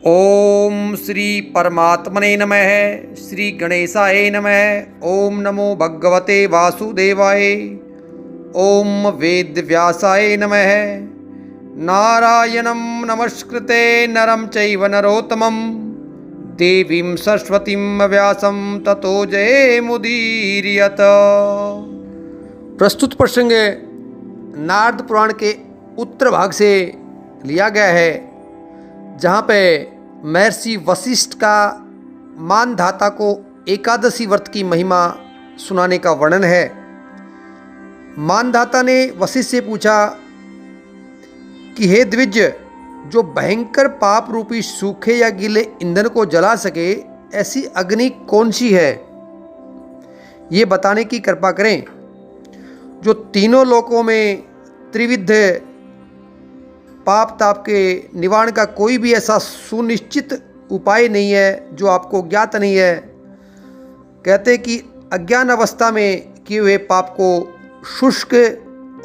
ओम श्री परमात्मने नमः। श्री गणेशाय नमः। ओम नमो भगवते वासुदेवाय। ओम वेदव्यासाय नमः। नारायणं नमस्कृते नरं चैव नरोत्तमं देवीं सरस्वतीं व्यासं ततो जयमुदीरयत्। प्रस्तुत प्रसंग नारद पुराण के उत्तर भाग से लिया गया है, जहाँ पे महर्षि वशिष्ठ का मानधाता को एकादशी व्रत की महिमा सुनाने का वर्णन है। मानधाता ने वशिष्ठ से पूछा कि हे द्विज, जो भयंकर पाप रूपी सूखे या गीले ईंधन को जला सके ऐसी अग्नि कौन सी है, ये बताने की कृपा करें। जो तीनों लोकों में त्रिविध पाप ताप के निवारण का कोई भी ऐसा सुनिश्चित उपाय नहीं है जो आपको ज्ञात नहीं है। कहते कि अज्ञान अवस्था में किए हुए पाप को शुष्क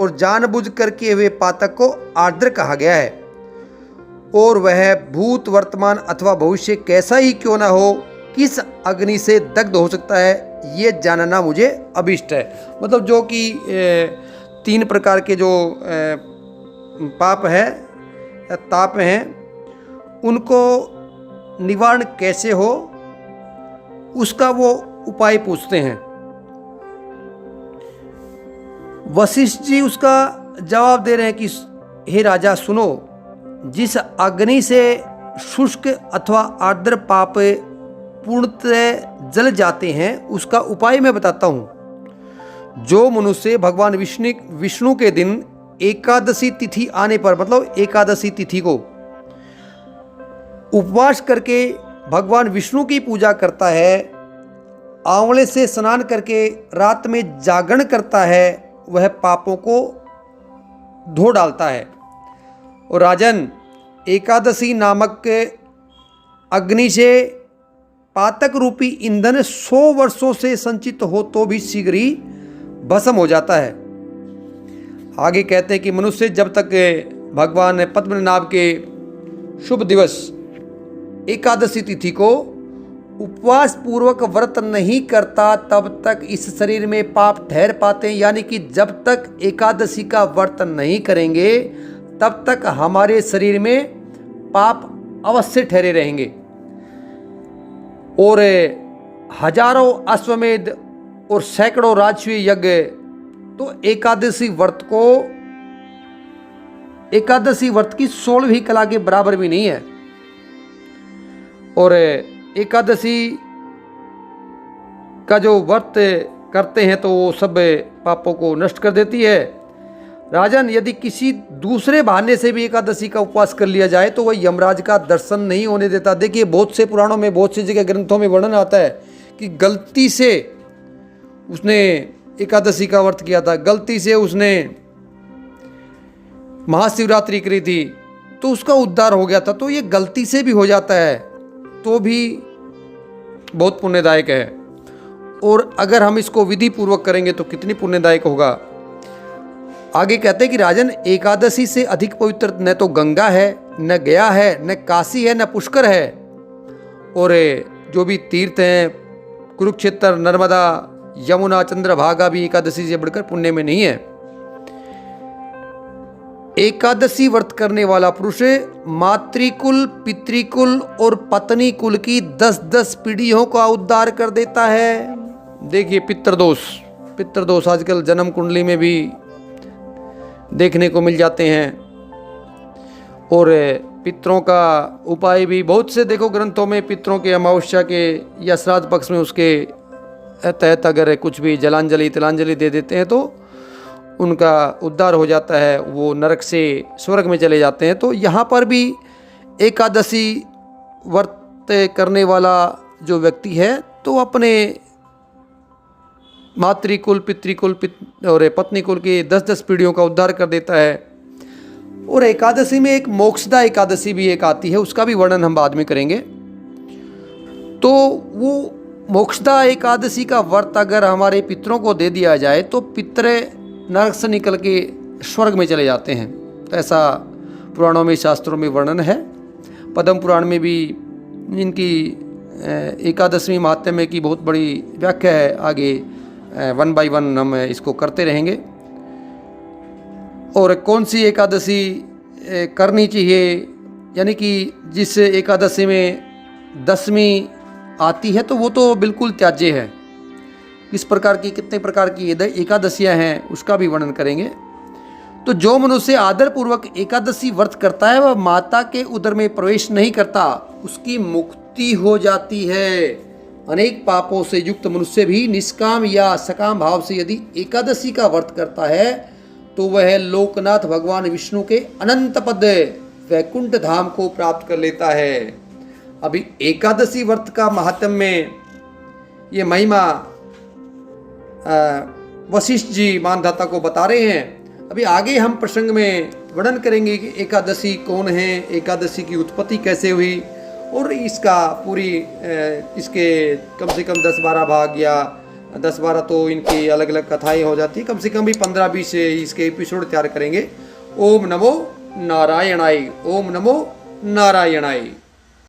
और जानबूझकर किए हुए पातक को आर्द्र कहा गया है, और वह भूत वर्तमान अथवा भविष्य कैसा ही क्यों ना हो किस अग्नि से दग्ध हो सकता है, ये जानना मुझे अभिष्ट है। मतलब जो कि तीन प्रकार के जो पाप है ताप हैं, उनको निवारण कैसे हो उसका वो उपाय पूछते हैं। वशिष्ठ जी उसका जवाब दे रहे हैं कि हे राजा सुनो, जिस अग्नि से शुष्क अथवा आर्द्र पाप पूर्णतः जल जाते हैं उसका उपाय मैं बताता हूँ। जो मनुष्य भगवान विष्णु के दिन एकादशी तिथि आने पर, मतलब एकादशी तिथि को उपवास करके भगवान विष्णु की पूजा करता है, आंवले से स्नान करके रात में जागरण करता है, वह पापों को धो डालता है। और राजन, एकादशी नामक अग्नि से पातक रूपी ईंधन 100 वर्षों से संचित हो तो भी शीघ्र ही भस्म हो जाता है। आगे कहते हैं कि मनुष्य जब तक भगवान पद्मनाभ के शुभ दिवस एकादशी तिथि को उपवास पूर्वक व्रत नहीं करता तब तक इस शरीर में पाप ठहर पाते हैं। यानी कि जब तक एकादशी का व्रत नहीं करेंगे तब तक हमारे शरीर में पाप अवश्य ठहरे रहेंगे। और हजारों अश्वमेध और सैकड़ों राजस्वीय यज्ञ तो एकादशी व्रत की 16वीं कला के बराबर भी नहीं है। और एकादशी का जो व्रत करते हैं तो वो सब पापों को नष्ट कर देती है। राजन, यदि किसी दूसरे बहाने से भी एकादशी का उपवास कर लिया जाए तो वह यमराज का दर्शन नहीं होने देता। देखिए, बहुत से पुराणों में, बहुत सी जगह ग्रंथों में वर्णन आता है कि गलती से उसने एकादशी का व्रत किया था, गलती से उसने महाशिवरात्रि करी थी तो उसका उद्धार हो गया था। तो ये गलती से भी हो जाता है तो भी बहुत पुण्यदायक है, और अगर हम इसको विधि पूर्वक करेंगे तो कितनी पुण्यदायक होगा। आगे कहते हैं कि राजन, एकादशी से अधिक पवित्र न तो गंगा है, न गया है, न काशी है, न पुष्कर है। और जो भी तीर्थ हैं, कुरुक्षेत्र, नर्मदा, यमुना, चंद्रभागा भी एकादशी से बढ़कर पुण्य में नहीं है। एकादशी व्रत करने वाला पुरुष मातृकुल, पितृकुल और पत्नी कुल की 10-10 पीढ़ियों का उद्धार कर देता है। देखिए, पितृदोष आजकल जन्म कुंडली में भी देखने को मिल जाते हैं। और पितरों का उपाय भी बहुत से देखो ग्रंथों में, पितरों के अमावस्या के या श्राद्ध पक्ष में उसके तहत अगर कुछ भी जलांजलि तिलांजलि दे देते हैं तो उनका उद्धार हो जाता है, वो नरक से स्वर्ग में चले जाते हैं। तो यहाँ पर भी एकादशी व्रत करने वाला जो व्यक्ति है तो अपने मातृकुल, पितृकुल और पत्नी कुल की 10-10 पीढ़ियों का उद्धार कर देता है। और एकादशी में एक मोक्षदा एकादशी भी एक आती है, उसका भी वर्णन हम बाद में करेंगे। तो वो मोक्षदा एकादशी का व्रत अगर हमारे पितरों को दे दिया जाए तो पितर नरक से निकल के स्वर्ग में चले जाते हैं। तो ऐसा पुराणों में, शास्त्रों में वर्णन है। पद्म पुराण में भी इनकी एकादशवीं महात्म्य की बहुत बड़ी व्याख्या है। आगे 1 बाय 1 हम इसको करते रहेंगे। और कौन सी एकादशी करनी चाहिए, यानी कि जिस एकादशी में दशमी आती है तो वो तो बिल्कुल त्याज्य है। किस प्रकार की, कितने प्रकार की एकादशियां हैं उसका भी वर्णन करेंगे। तो जो मनुष्य आदरपूर्वक एकादशी व्रत करता है वह माता के उदर में प्रवेश नहीं करता, उसकी मुक्ति हो जाती है। अनेक पापों से युक्त मनुष्य भी निष्काम या सकाम भाव से यदि एकादशी का व्रत करता है तो वह लोकनाथ भगवान विष्णु के अनंत पद वैकुंठ धाम को प्राप्त कर लेता है। अभी एकादशी व्रत का महात्म्य में ये महिमा वशिष्ठ जी मानधाता को बता रहे हैं। अभी आगे हम प्रसंग में वर्णन करेंगे कि एकादशी कौन है, एकादशी की उत्पत्ति कैसे हुई, और इसका पूरी इसके कम से कम 10-12 भाग या 10-12 तो इनकी अलग अलग कथाएं हो जाती है, कम से कम भी 15-20 इसके एपिसोड तैयार करेंगे। ओम नमो नारायणाय, ओम नमो नारायणाय।